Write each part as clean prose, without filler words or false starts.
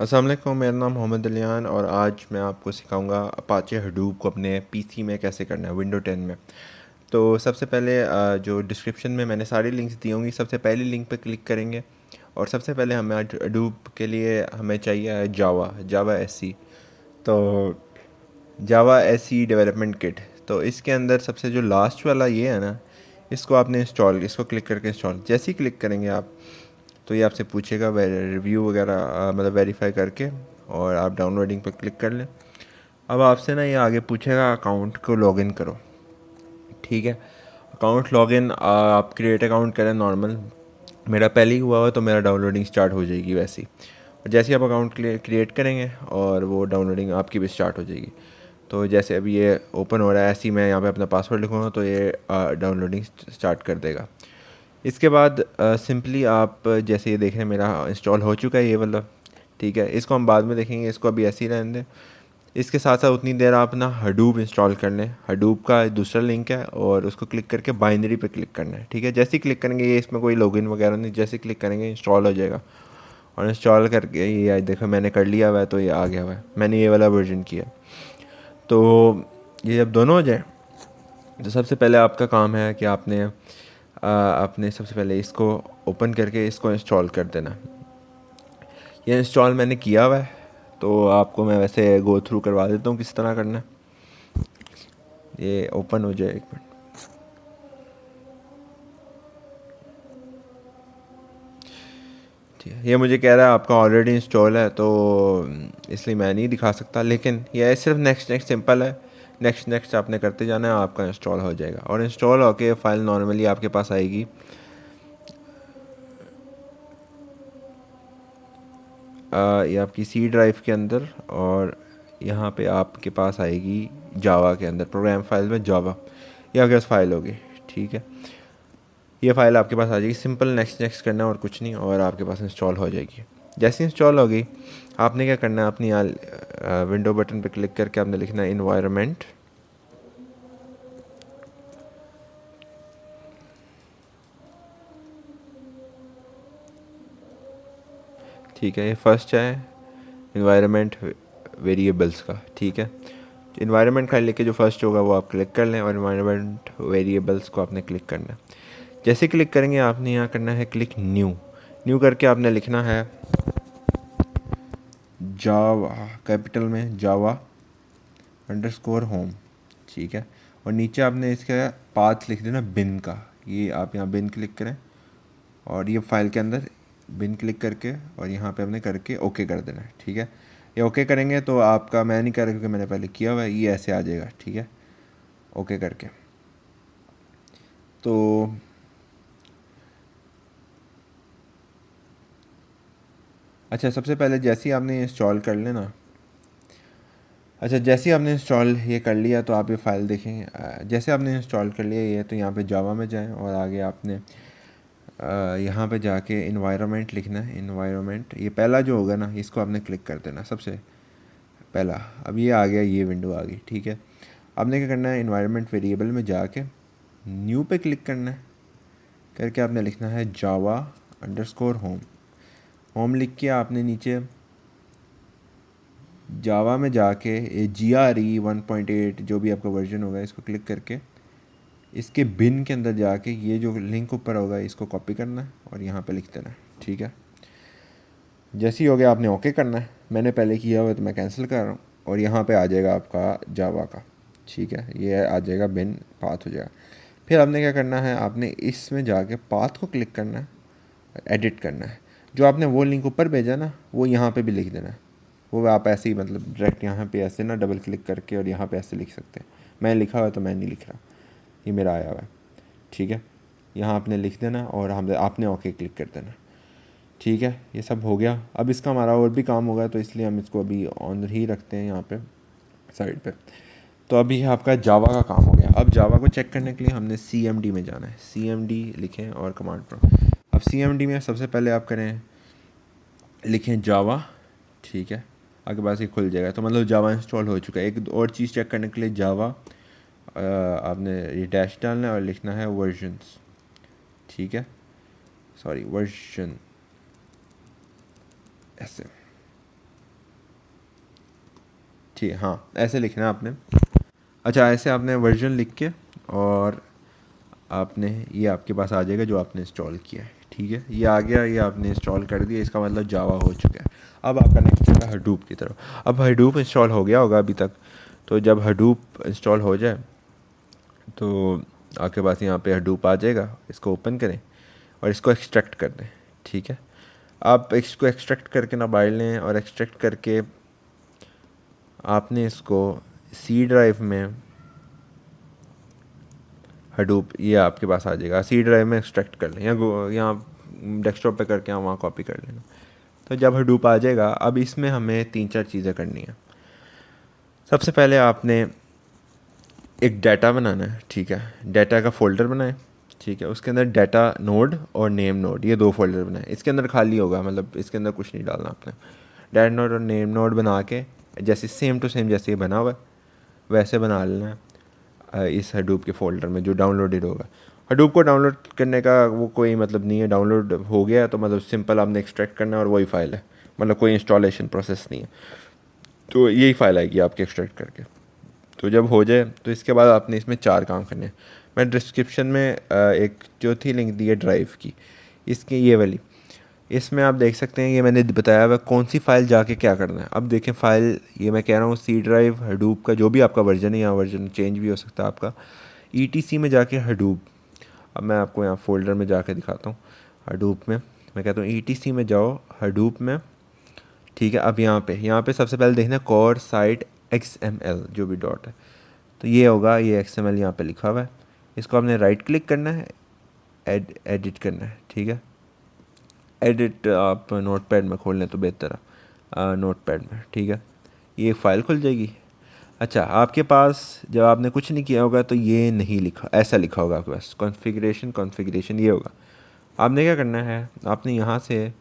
अस्सलाम वालेकुम, मेरा नाम मोहम्मद अलियान और आज मैं आपको सिखाऊंगा अपाचे हडूप को अपने पीसी में कैसे करना है विंडो 10 में। तो सबसे पहले जो डिस्क्रिप्शन में मैंने सारी लिंक्स दी होंगी, सबसे पहली लिंक पर क्लिक करेंगे और सबसे पहले हमें हडूप के लिए हमें चाहिए जावा एससी। तो जावा एससी डेवलपमेंट किट, तो इसके अंदर सबसे जो लास्ट वाला ये है ना, इसको आपने इसको क्लिक करके इंस्टॉल जैसे ही क्लिक करेंगे आप, तो ये आपसे पूछेगा रिव्यू वगैरह मतलब वेरीफाई करके, और आप डाउनलोडिंग पर क्लिक कर लें। अब आपसे ना ये आगे पूछेगा अकाउंट को लॉगिन करो, ठीक है। अकाउंट लॉगिन आप क्रिएट अकाउंट करें नॉर्मल, मेरा पहले ही हुआ तो मेरा डाउनलोडिंग स्टार्ट हो जाएगी वैसे ही। और जैसे ही आप अकाउंट क्रिएट करेंगे और वो डाउनलोडिंग आपकी भी स्टार्ट हो जाएगी। तो जैसे अभी ये ओपन हो रहा है, ऐसे ही मैं यहाँ पे अपना पासवर्ड लिखूँगा तो ये डाउनलोडिंग स्टार्ट कर देगा। इसके बाद सिंपली आप जैसे ये देख रहे हैं मेरा इंस्टॉल हो चुका है ये वाला, ठीक है। इसको हम बाद में देखेंगे, इसको अभी ऐसे ही रहने दें। इसके साथ साथ उतनी देर आप ना हडूप इंस्टॉल कर लें। हडूप का दूसरा लिंक है और उसको क्लिक करके बाइनरी पे क्लिक करना है, ठीक है। जैसे ही क्लिक करेंगे, ये इसमें कोई लॉगिन वगैरह नहीं, जैसे क्लिक करेंगे इंस्टॉल हो जाएगा। और इंस्टॉल करके ये देखो मैंने कर लिया हुआ है, तो ये आ गया हुआ है, मैंने ये वाला वर्जन किया। तो ये जब दोनों हो जाए तो सबसे पहले आपका काम है कि आपने सबसे पहले इसको ओपन करके इसको इंस्टॉल कर देना। ये इंस्टॉल मैंने किया हुआ है, तो आपको मैं वैसे गो थ्रू करवा देता हूँ किस तरह करना है। ये ओपन हो जाए, एक मिनट। ठीक है, ये मुझे कह रहा है आपका ऑलरेडी इंस्टॉल है, तो इसलिए मैं नहीं दिखा सकता, लेकिन ये सिर्फ नेक्स्ट नेक्स्ट सिंपल है। नेक्स्ट नेक्स्ट आपने करते जाना है, आपका इंस्टॉल हो जाएगा। और इंस्टॉल होके फ़ाइल नॉर्मली आपके पास आएगी। ये आपकी सी ड्राइव के अंदर, और यहाँ पे आपके पास आएगी जावा के अंदर, प्रोग्राम फाइल में जावा, ये आपके पास फाइल होगी, ठीक है। ये फ़ाइल आपके पास आ जाएगी, सिंपल नेक्स्ट नेक्स्ट करना और कुछ नहीं, और आपके पास इंस्टॉल हो जाएगी। जैसे इंस्टॉल हो गई, आपने क्या करना है, अपनी विंडो बटन पर क्लिक करके आपने लिखना है इन्वायरमेंट। ठीक है, ये फर्स्ट है इन्वायरमेंट वेरिएबल्स का, ठीक है। इन्वायरमेंट का लेके जो फर्स्ट होगा वो आप क्लिक कर लें, और इन्वायरमेंट वेरिएबल्स को आपने क्लिक करना है। जैसे क्लिक करेंगे आपने यहाँ करना है क्लिक न्यू। न्यू करके आपने लिखना है जावा, कैपिटल में जावा अंडरस्कोर होम, ठीक है। और नीचे आपने इसका पाथ लिख देना बिन का। ये आप यहाँ बिन क्लिक करें और ये फाइल के अंदर बिन क्लिक करके और यहाँ पे हमने करके ओके कर देना है, ठीक है। ये ओके करेंगे तो आपका, मैं नहीं कर रहा क्योंकि मैंने पहले किया हुआ है, ये ऐसे आ जाएगा, ठीक है, ओके करके। तो अच्छा, सबसे पहले जैसे ही आपने इंस्टॉल कर लेना, अच्छा जैसे ही आपने इंस्टॉल ये कर लिया तो आप ये फ़ाइल देखेंगे। जैसे आपने इंस्टॉल कर लिया ये, तो यहाँ पे जावा में जाएं और आगे आपने यहाँ पे जाके इन्वायरमेंट लिखना है। इन्वायरमेंट, ये पहला जो होगा ना, इसको आपने क्लिक कर देना सबसे पहला। अब ये आ गया, ये विंडो आ गई, ठीक है। आपने क्या करना है, इन्वायरमेंट वेरिएबल में जाके न्यू पे क्लिक करना है, करके आपने लिखना है जावा अंडरस्कोर होम। होम लिख के आपने नीचे जावा में जाके GRE 1.8 जो भी आपका वर्जन होगा, इसको क्लिक करके इसके बिन के अंदर जाके ये जो लिंक ऊपर होगा इसको कॉपी करना है और यहाँ पे लिख देना है, ठीक है। जैसे ही हो गया आपने ओके करना है, मैंने पहले किया हुआ तो मैं कैंसिल कर रहा हूँ। और यहाँ पे आ जाएगा आपका जावा का, ठीक है, ये आ जाएगा बिन, पाथ हो जाएगा। फिर आपने क्या करना है, आपने इसमें जाके पाथ को क्लिक करना है, एडिट करना है। जो आपने वो लिंक ऊपर भेजा ना, वो यहाँ पे भी लिख देना है। वो आप ऐसे ही मतलब डायरेक्ट यहाँ पे ऐसे ना डबल क्लिक करके और यहाँ पे ऐसे लिख सकते हैं। मैं लिखा हुआ है तो मैं नहीं लिख रहा, ये मेरा आया हुआ है, ठीक है। यहाँ आपने लिख देना और आपने ओके क्लिक कर देना, ठीक है। ये सब हो गया। अब इसका हमारा और भी काम होगा, तो इसलिए हम इसको अभी ऑन ही रखते हैं यहाँ पे साइड पे। तो अभी आपका जावा का काम हो गया। अब जावा को चेक करने के लिए हमने CMD में जाना है। CMD लिखें और कमांड प्रो। अब CMD में सबसे पहले आप करें, लिखें जावा, ठीक है, आपके पास ये खुल जाएगा। तो मतलब जावा इंस्टॉल हो चुका है। एक और चीज़ चेक करने के लिए जावा आपने ये डैश डालना है और लिखना है वर्जन्स, ठीक है, सॉरी वर्जन ऐसे, ठीक है, हाँ ऐसे लिखना है आपने। अच्छा, ऐसे आपने वर्जन लिख के और आपने ये आपके पास आ जाएगा जो आपने इंस्टॉल किया है। ठीक है, ये आ गया, ये आपने इंस्टॉल कर दिया, इसका मतलब जावा हो चुका है। अब आपका नेक्स्ट है हडूप की तरफ। अब हडूप इंस्टॉल हो गया होगा अभी तक, तो जब हडूप इंस्टॉल हो जाए तो आपके पास यहाँ पे हडूप आ जाएगा। इसको ओपन करें और इसको एक्सट्रैक्ट कर दें। ठीक है, आप इसको एक्सट्रैक्ट करके ना बाहर लें, और एक्सट्रैक्ट करके आपने इसको सी ड्राइव में हडूप ये आपके पास आ जाएगा। सी ड्राइव में एक्सट्रैक्ट कर लें, या यहाँ डेस्कटॉप पे करके वहाँ कॉपी कर लेना। तो जब हडूप आ जाएगा, अब इसमें हमें 3-4 चीज़ें करनी है। सबसे पहले आपने एक डाटा बनाना है। ठीक है, डाटा का फ़ोल्डर बनाएं। ठीक है, उसके अंदर डाटा नोड और नेम नोड, ये 2 फोल्डर बनाएं। इसके अंदर खाली होगा, मतलब इसके अंदर कुछ नहीं डालना आपने। डाटा नोड और नेम नोड बना के जैसे सेम टू सेम जैसे ये बना हुआ है वैसे बना लेना है इस हडूप के फ़ोल्डर में जो डाउनलोडेड होगा। हडूप को डाउनलोड करने का वो कोई मतलब नहीं है, डाउनलोड हो गया तो मतलब सिंपल आपने एक्सट्रैक्ट करना है और वही फाइल है, मतलब कोई इंस्टॉलेशन प्रोसेस नहीं है। तो यही फाइल आएगी आपके एक्सट्रैक्ट करके। तो जब हो जाए तो इसके बाद आपने इसमें 4 काम करने हैं। मैं डिस्क्रिप्शन में एक चौथी लिंक दी है ड्राइव की, इसकी ये वाली, इसमें आप देख सकते हैं ये मैंने बताया हुआ कौन सी फ़ाइल जाके क्या करना है। अब देखें फ़ाइल, ये मैं कह रहा हूँ सी ड्राइव हडूप का जो भी आपका वर्जन है, या वर्जन चेंज भी हो सकता है आपका। ETC में जाके हडूप, अब मैं आपको यहाँ फ़ोल्डर में जाके दिखाता हूँ। हडूप में मैं कहता हूँ ETC में जाओ, हडूप में। ठीक है, अब यहाँ पे सबसे पहले देखना कोर साइट XML जो भी डॉट है, तो ये होगा, ये XML यहाँ पे लिखा हुआ है। इसको आपने राइट क्लिक करना है, एडिट करना है। ठीक है, एडिट आप नोटपैड में खोल लें तो बेहतर है, नोटपैड में। ठीक है, ये फ़ाइल खुल जाएगी। अच्छा, आपके पास जब आपने कुछ नहीं किया होगा तो ये नहीं लिखा, ऐसा लिखा होगा आपके पास कॉन्फ़िगरेशन ये होगा। आपने क्या करना है, आपने यहाँ से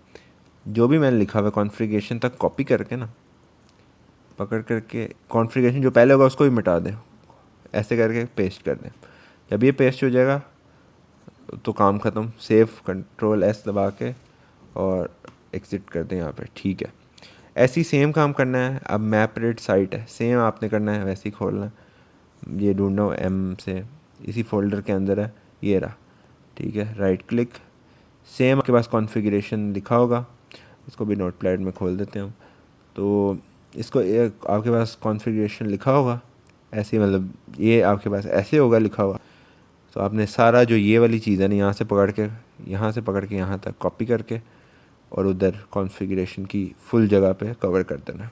जो भी मैंने लिखा हुआ है कॉन्फ़िगरेशन तक कॉपी करके ना, पकड़ करके कॉन्फ़िगरेशन जो पहले होगा उसको भी मिटा दें, ऐसे करके पेस्ट कर दें। जब ये पेस्ट हो जाएगा तो काम ख़त्म। सेव Ctrl+S दबा के और एग्ज़िट कर दें यहाँ पे। ठीक है, ऐसी सेम काम करना है। अब मैपरेड साइट है, सेम आपने करना है, वैसे ही खोलना है। ये ढूंढो M से, इसी फोल्डर के अंदर है, ये रहा। ठीक है, राइट क्लिक, सेम आपके पास कॉन्फ़िगरेशन लिखा होगा, इसको भी नोटपैड में खोल देते हैं हम। तो इसको आपके पास कॉन्फ़िगरेशन लिखा होगा ऐसे, मतलब ये आपके पास ऐसे होगा लिखा हुआ। तो आपने सारा जो ये वाली चीज़ है ना, यहाँ से पकड़ के यहाँ तक कॉपी करके और उधर कॉन्फ़िगरेशन की फुल जगह पे कवर कर देना।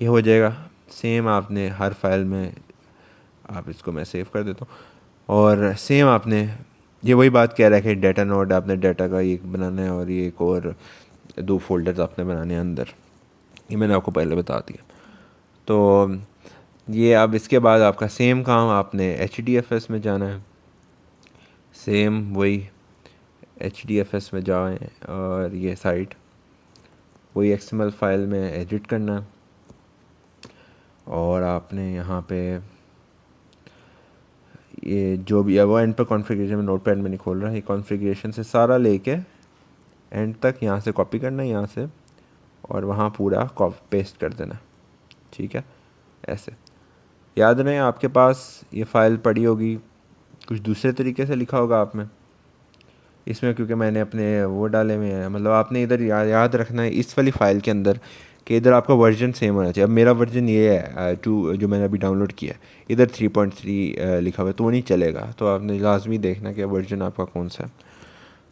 ये हो जाएगा। सेम आपने हर फाइल में, आप इसको मैं सेव कर देता हूँ। और सेम आपने ये वही बात कह रहा है कि डाटा नोड आपने डाटा का एक बनाना है और ये एक और 2 फोल्डर्स आपने बनाने हैं अंदर, ये मैंने आपको पहले बता दिया। तो ये अब इसके बाद आपका सेम काम, आपने HDFS में जाना है। सेम वही HDFS में जाएं और ये साइट वही XML फाइल में एडिट करना है। और आपने यहाँ पे ये जो भी है वो एंड पर कॉन्फ़िगरेशन में, नोटपैड में नहीं खोल रहा, ये कॉन्फ़िगरेशन से सारा लेके एंड तक यहाँ से कॉपी करना है, यहाँ से, और वहाँ पूरा पेस्ट कर देना। ठीक है, ऐसे याद रहे आपके पास ये फ़ाइल पड़ी होगी, कुछ दूसरे तरीके से लिखा होगा आप में इसमें, क्योंकि मैंने अपने वो डाले हुए हैं। मतलब आपने इधर याद रखना है इस वाली फ़ाइल के अंदर कि इधर आपका वर्जन सेम होना चाहिए। अब मेरा वर्जन ये है 2 जो मैंने अभी डाउनलोड किया है, इधर 3.3 लिखा हुआ है, तो वो नहीं चलेगा। तो आपने लाजमी देखना कि वर्जन आपका कौन सा है।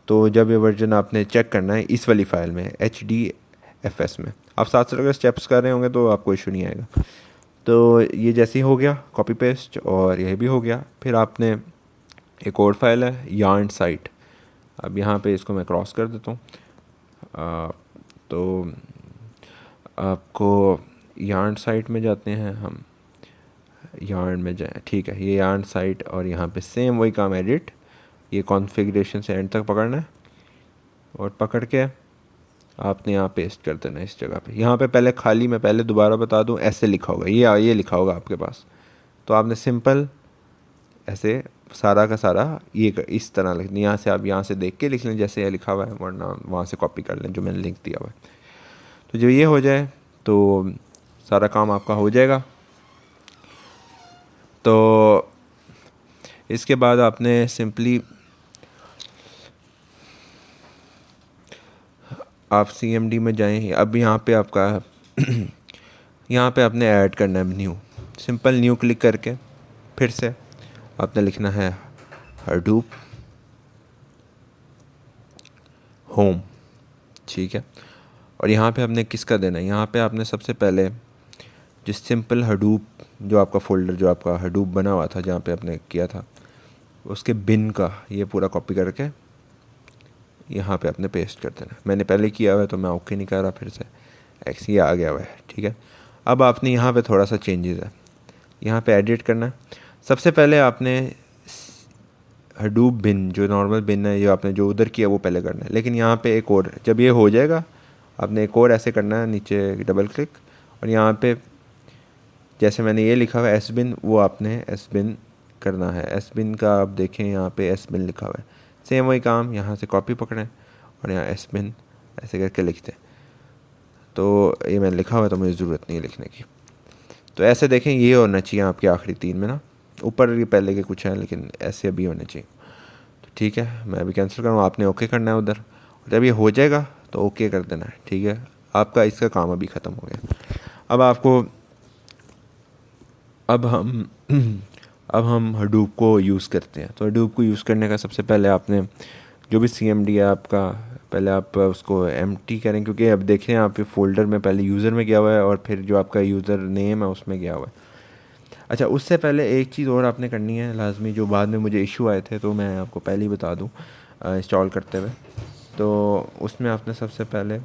तो जब ये वर्जन आपने चेक करना है इस वाली फ़ाइल में HDFS में, आप साथ साथ अगर स्टेप्स कर रहे होंगे तो आपको इशू नहीं आएगा। तो ये जैसे ही हो गया कॉपी पेस्ट, और यह भी हो गया। फिर आपने एक और फाइल है यार्न साइट, अब यहाँ पे इसको मैं क्रॉस कर देता हूँ। तो आपको यार्न साइट में जाते हैं हम, यार्न में जाए। ठीक है, ये यार्न साइट, और यहाँ पे सेम वही काम, एडिट, ये कॉन्फ़िगरेशन से एंड तक पकड़ना है और पकड़ के आपने यहाँ पेस्ट कर देना इस जगह पे। यहाँ पे पहले खाली, मैं पहले दोबारा बता दूँ, ऐसे लिखा होगा, ये लिखा होगा आपके पास। तो आपने सिंपल ऐसे सारा का सारा ये इस तरह लिख, यहाँ से आप यहाँ से देख के लिख लें जैसे ये लिखा हुआ है, वरना वहाँ से कॉपी कर लें जो मैंने लिख दिया हुआ है। तो जब ये हो जाए तो सारा काम आपका हो जाएगा। तो इसके बाद आपने सिंपली आप CMD में जाएं। अब यहाँ पे आपका यहाँ पे आपने ऐड करना है न्यू, सिंपल न्यू क्लिक करके फिर से आपने लिखना है हडूप होम, ठीक है। और यहाँ पे आपने किसका देना है, यहाँ पे आपने सबसे पहले जिस सिंपल हडूप जो आपका फ़ोल्डर जो आपका हडूप बना हुआ था जहाँ पे आपने किया था उसके बिन का ये पूरा कॉपी करके यहाँ पे आपने पेस्ट कर देना। मैंने पहले किया हुआ है तो मैं ओके नहीं कर रहा, फिर से एक्स ये आ गया हुआ है, ठीक है। अब आपने यहाँ पे थोड़ा सा चेंजेस है, यहाँ पे एडिट करना है। सबसे पहले आपने हडूप बिन जो नॉर्मल बिन है, ये आपने जो उधर किया वो पहले करना है, लेकिन यहाँ पे एक और, जब ये हो जाएगा आपने एक और ऐसे करना है, नीचे डबल क्लिक और यहाँ पे जैसे मैंने ये लिखा हुआ है एस बिन, वो आपने एस बिन करना है। एस बिन का आप देखें यहाँ पे एस बिन लिखा हुआ है, सेम वही काम, यहाँ से कॉपी पकड़ें और यहाँ एस बिन ऐसे करके लिखते हैं। तो ये मैंने लिखा हुआ है तो मुझे ज़रूरत नहीं है लिखने की। तो ऐसे देखें ये होना चाहिए आपके आखिरी 3 में ना, ऊपर ये पहले के कुछ हैं लेकिन ऐसे अभी होने चाहिए। तो ठीक है, मैं अभी कैंसिल करूँ, आपने ओके करना है उधर, जब ये हो जाएगा तो ओके कर देना है, ठीक है। आपका इसका काम अभी ख़त्म हो गया। अब आपको अब हम हडूप को यूज़ करते हैं। तो हडूप को यूज़ करने का सबसे पहले आपने जो भी CMD है आपका, पहले आप उसको एम्प्टी करें, क्योंकि अब देखें आप फ़ोल्डर में पहले यूज़र में गया हुआ है और फिर जो आपका यूज़र नेम है उसमें गया हुआ है। अच्छा, उससे पहले एक चीज़ और आपने करनी है लाजमी, जो बाद में मुझे इशू आए थे तो मैं आपको पहले ही बता दूं इंस्टॉल करते हुए। तो उसमें आपने सबसे पहले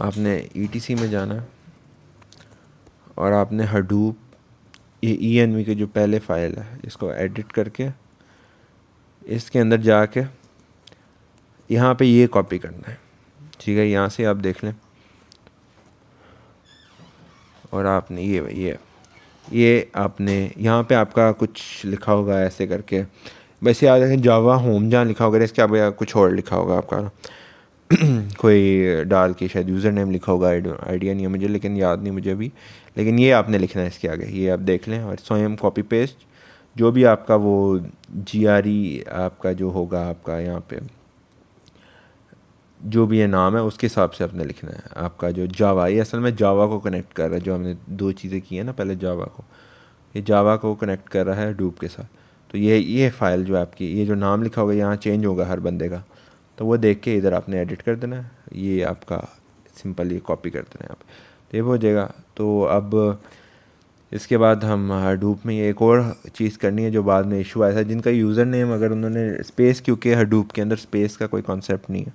आपने ETC में जाना है और आपने हडूप ये ENV के जो पहले फ़ाइल है इसको एडिट करके इसके अंदर जाके यहाँ पे ये कॉपी करना है, ठीक है। यहाँ से आप देख लें और आपने ये आपने यहाँ पे आपका कुछ लिखा होगा ऐसे करके, वैसे याद है जावा होम जहाँ लिखा होगा इसके अब कुछ और लिखा होगा आपका कोई डाल के शायद यूज़र नेम लिखा होगा, आइडिया नहीं है मुझे, लेकिन याद नहीं मुझे अभी। लेकिन ये आपने लिखना है इसके आगे, ये आप देख लें और स्वयं कॉपी पेस्ट जो भी आपका वो GRE आपका जो होगा आपका यहाँ पे जो भी ये नाम है उसके हिसाब से आपने लिखना है। आपका जो जावा, ये असल में जावा को कनेक्ट कर रहा है, जो हमने 2 चीज़ें की हैं ना, पहले जावा को, ये जावा को कनेक्ट कर रहा है हडूप के साथ। तो ये फ़ाइल जो आपकी, ये जो नाम लिखा होगा यहाँ चेंज होगा हर बंदे का, तो वो देख के इधर आपने एडिट कर देना है, ये आपका सिंपल ये कॉपी कर देना है आप, तो ये हो जाएगा। तो अब इसके बाद हम हडूप में ये एक और चीज़ करनी है जो बाद में इशू आया था, जिनका यूज़र नेम अगर उन्होंने स्पेस, क्योंकि हडूप के अंदर स्पेस का कोई कॉन्सेप्ट नहीं है,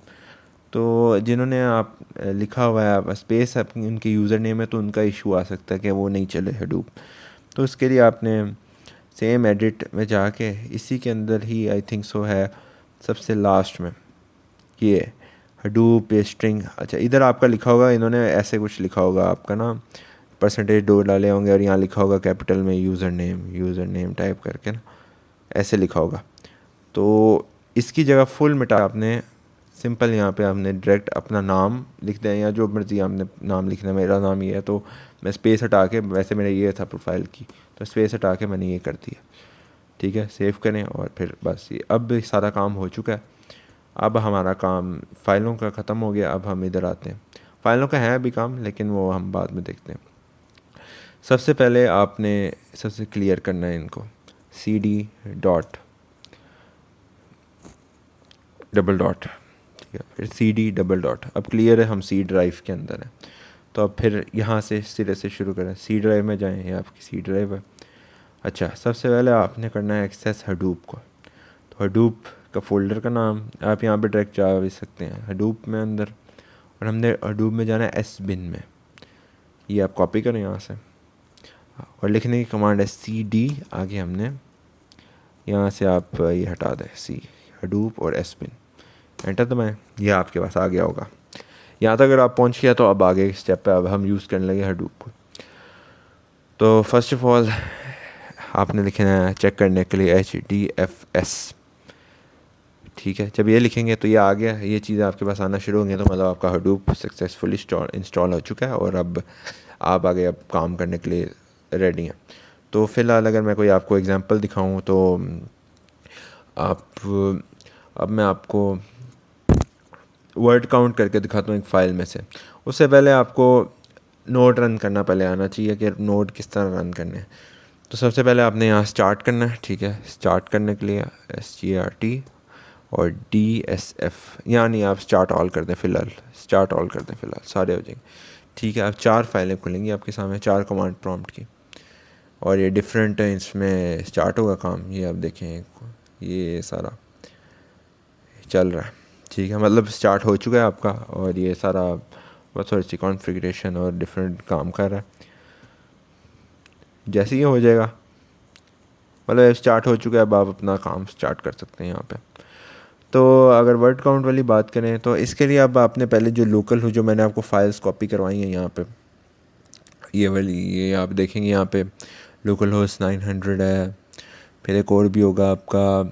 तो जिन्होंने आप लिखा हुआ है आप स्पेस अपनी उनके यूज़र नेम है तो उनका इशू आ सकता है कि वो नहीं चले हडूप। तो इसके लिए आपने सेम एडिट में जाके इसी के अंदर ही आई थिंक सो है सबसे लास्ट में ये हडूप स्ट्रिंग, अच्छा इधर आपका लिखा होगा, इन्होंने ऐसे कुछ लिखा होगा आपका ना %2 डाले होंगे और यहाँ लिखा होगा कैपिटल में यूज़र नेम टाइप करके ना ऐसे लिखा होगा। तो इसकी जगह फुल मिटा आपने सिंपल यहाँ पे आपने डायरेक्ट अपना नाम लिख दें या जो मर्ज़ी आपने नाम लिखना है। मेरा नाम ये है तो मैं स्पेस हटा के, वैसे मेरा ये था प्रोफाइल की, तो स्पेस हटा के मैंने ये कर दिया, ठीक है। सेव करें और फिर बस ये अब सारा काम हो चुका है। अब हमारा काम फ़ाइलों का ख़त्म हो गया। अब हम इधर आते हैं, फ़ाइलों का है अभी काम लेकिन वो हम बाद में देखते हैं। सबसे पहले आपने सबसे क्लियर करना है इनको, CD डॉट डबल डॉट, ठीक है, फिर CD डबल डॉट। अब क्लियर है हम C ड्राइव के अंदर है, तो अब फिर यहाँ से सिरे से शुरू करें, C ड्राइव में जाएं, ये आपकी C ड्राइव है। अच्छा, सबसे पहले आपने करना है एक्सेस हडूप को। तो हडूप का फ़ोल्डर का नाम आप यहाँ पे डायरेक्ट जा भी सकते हैं हडूप में अंदर, और हमने हडूप में जाना है एस बिन में, ये आप कॉपी करें यहाँ से और लिखने की कमांड है CD, आगे हमने यहाँ से आप ये हटा दें C हडूप और एस बिन, एंटर दबाएं, यह आपके पास आ गया होगा। यहाँ तक अगर आप पहुँच गया तो अब आगे स्टेप पे अब हम यूज़ करने लगे हडूप को। तो फर्स्ट ऑफ ऑल आपने लिखना है चेक करने के लिए HDFS, ठीक है, जब ये लिखेंगे तो ये आ गया, ये चीज़ें आपके पास आना शुरू होंगी तो मतलब आपका हडूप सक्सेसफुली इंस्टॉल हो चुका है और अब आप आगे अब काम करने के लिए रेडी हैं। तो फ़िलहाल अगर मैं कोई आपको एग्जांपल दिखाऊं तो आप अब मैं आपको वर्ड काउंट करके दिखाता हूँ एक फ़ाइल में से। उससे पहले आपको नोड रन करना पहले आना चाहिए कि नोड किस तरह रन करने हैं। तो सबसे पहले आपने यहाँ स्टार्ट करना है, ठीक है। स्टार्ट करने के लिए START और DSF, यानी आप स्टार्ट ऑल कर दें, फ़िलहाल स्टार्ट ऑल कर दें, फ़िलहाल सारे हो जाएंगे, ठीक है। अब 4 फाइलें खुलेंगी आपके सामने, 4 कमांड प्रॉम्प्ट की, और ये डिफरेंट है, इसमें स्टार्ट होगा काम। ये आप देखें, ये सारा चल रहा है, ठीक है, मतलब स्टार्ट हो चुका है आपका, और ये सारा बस थोड़ी सी कॉन्फ़िगरेशन और डिफरेंट काम कर रहा है। जैसे ही हो जाएगा, मतलब स्टार्ट हो चुका है, अब आप अपना काम स्टार्ट कर सकते हैं यहाँ पे। तो अगर वर्ड काउंट वाली बात करें तो इसके लिए अब आपने पहले जो लोकल हो, जो मैंने आपको फ़ाइल्स कॉपी करवाई हैं यहाँ पे, ये वाली, ये आप देखेंगे यहाँ पे लोकल होस्ट 900 है, फिर एक और भी होगा आपका,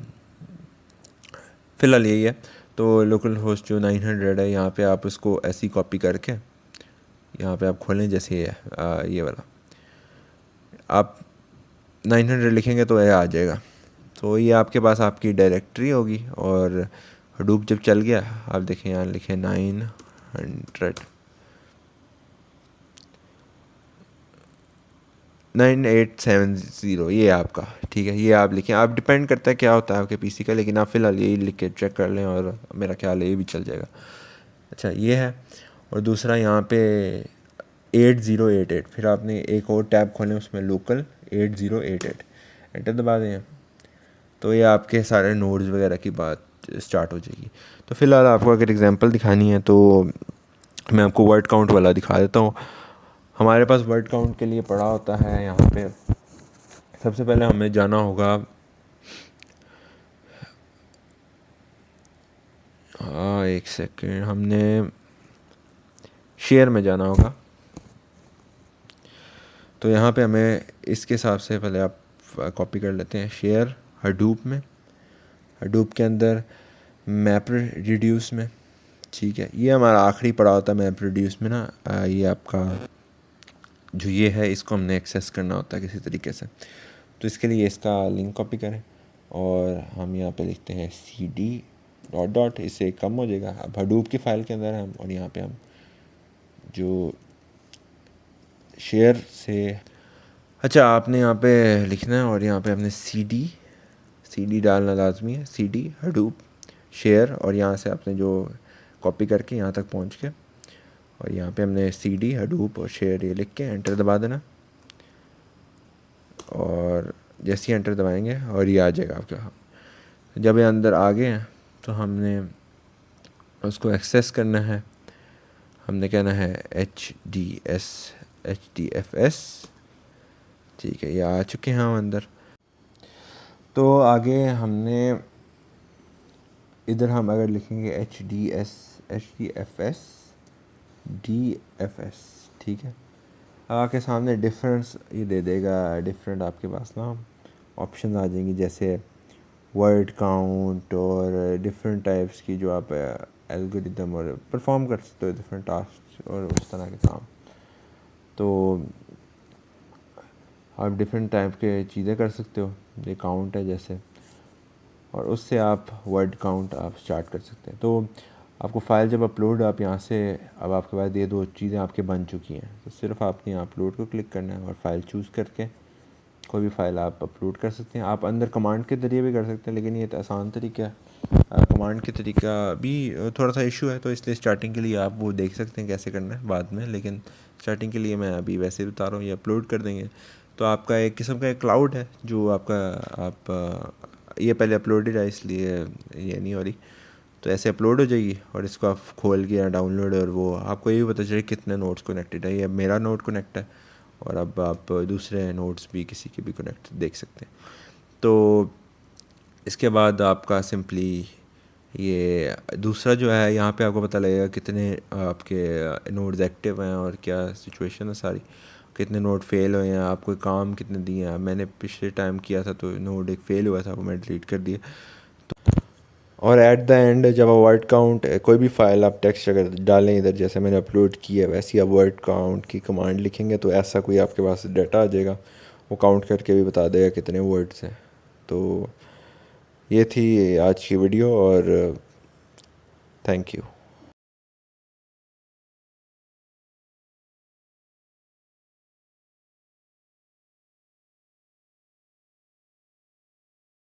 फ़िलहाल यही है। तो लोकल होस्ट जो 900 है, यहाँ पे आप उसको ऐसी कॉपी करके यहाँ पे आप खोलें, जैसे ये है ये वाला, आप 900 लिखेंगे तो ये आ जाएगा। तो ये आपके पास आपकी डायरेक्टरी होगी, और हडूप जब चल गया, आप देखें यहाँ लिखे 9870, ये आपका, ठीक है। ये आप लिखें, आप डिपेंड करता है क्या होता है आपके पीसी का, लेकिन आप फ़िलहाल यही लिख के चेक कर लें और मेरा ख्याल है ये भी चल जाएगा। अच्छा, ये है। और दूसरा यहाँ पे 8088, फिर आपने एक और टैब खोलें, उसमें लोकल 8088, एंटर दबा दें, तो ये आपके सारे नोड्स वगैरह की बात स्टार्ट हो जाएगी। तो फ़िलहाल आपको अगर एग्जांपल दिखानी है तो मैं आपको वर्ड काउंट वाला दिखा देता हूँ। हमारे पास वर्ड काउंट के लिए पड़ा होता है यहाँ पे, सबसे पहले हमें जाना होगा, एक सेकेंड, हमने शेयर में जाना होगा। तो यहाँ पे हमें इसके हिसाब से पहले आप कॉपी कर लेते हैं, शेयर हडूप में, हडूप के अंदर मैप रिड्यूस में, ठीक है। ये हमारा आखिरी पड़ा होता है मैप रिड्यूस में ना, ये आपका जो ये है, इसको हमने एक्सेस करना होता है किसी तरीके से। तो इसके लिए इसका लिंक कॉपी करें और हम यहाँ पे लिखते हैं CD डॉट डॉट, इससे कम हो जाएगा। अब हडूप की फ़ाइल के अंदर हम, और यहाँ पे हम जो शेयर से, अच्छा आपने यहाँ पे लिखना है, और यहाँ पे हमने CD डालना लाजमी है, CD हडूप शेयर, और यहाँ से आपने जो कॉपी करके यहाँ तक पहुँच के, और यहाँ पे हमने CD हडूप और शेयर ये लिख के एंटर दबा देना, और जैसे ही एंटर दबाएंगे और ये आ जाएगा आपका। जब ये अंदर आ गए हैं तो हमने उसको एक्सेस करना है, हमने कहना है HDFS, ठीक है, ये आ चुके हैं हम अंदर। तो आगे हमने इधर हम अगर लिखेंगे HDFS DFS, ठीक है, आपके सामने डिफरेंस ये दे देगा, डिफरेंट आपके पास ना ऑप्शन आ जाएंगी, जैसे वर्ड काउंट और डिफरेंट टाइप्स की जो आप एल्गोरिदम और परफॉर्म कर सकते हो, डिफरेंट टास्क और उस तरह के काम। तो आप डिफरेंट टाइप के चीज़ें कर सकते हो, ये काउंट है जैसे, और उससे आप वर्ड काउंट आप स्टार्ट कर सकते हैं। तो आपको फ़ाइल जब अपलोड, आप यहाँ से, अब आपके पास ये 2 चीज़ें आपके बन चुकी हैं, तो सिर्फ आपने यहाँ अपलोड को क्लिक करना है और फाइल चूज़ करके कोई भी फ़ाइल आप अपलोड कर सकते हैं। आप अंदर कमांड के ज़रिए भी कर सकते हैं, लेकिन ये तो आसान तरीका है, कमांड के तरीका भी थोड़ा सा इशू है, तो इसलिए स्टार्टिंग के लिए आप वो देख सकते हैं कैसे करना है बाद में, लेकिन स्टार्टिंग के लिए मैं अभी वैसे ही बता रहा हूँ, ये अपलोड कर देंगे। तो आपका एक किस्म का एक क्लाउड है जो आपका, आप ये पहले अपलोडेड है इसलिए ये नहीं हो रही, तो ऐसे अपलोड हो जाएगी, और इसको आप खोल के या डाउनलोड, और वो आपको ये भी पता चले कितने नोट्स कनेक्टेड है। ये मेरा नोट कनेक्ट है, और अब आप दूसरे नोट्स भी किसी के भी कनेक्ट देख सकते हैं। तो इसके बाद आपका सिंपली ये दूसरा जो है, यहाँ पे आपको पता लगेगा कितने आपके नोड्स एक्टिव हैं और क्या सिचुएशन है सारी, कितने नोड फेल हुए हैं, आपको काम कितने दिए हैं। मैंने पिछले टाइम किया था तो नोड एक फ़ेल हुआ था, वो मैं डिलीट कर दिया। और एट द एंड जब आप वर्ड काउंट कोई भी फाइल आप टेक्स्ट अगर डालें इधर, जैसे मैंने अपलोड की है वैसे ही आप वर्ड काउंट की कमांड लिखेंगे तो ऐसा कोई आपके पास डाटा आ जाएगा, वो काउंट करके भी बता देगा कितने वर्ड्स हैं। तो ये थी आज की वीडियो और थैंक यू।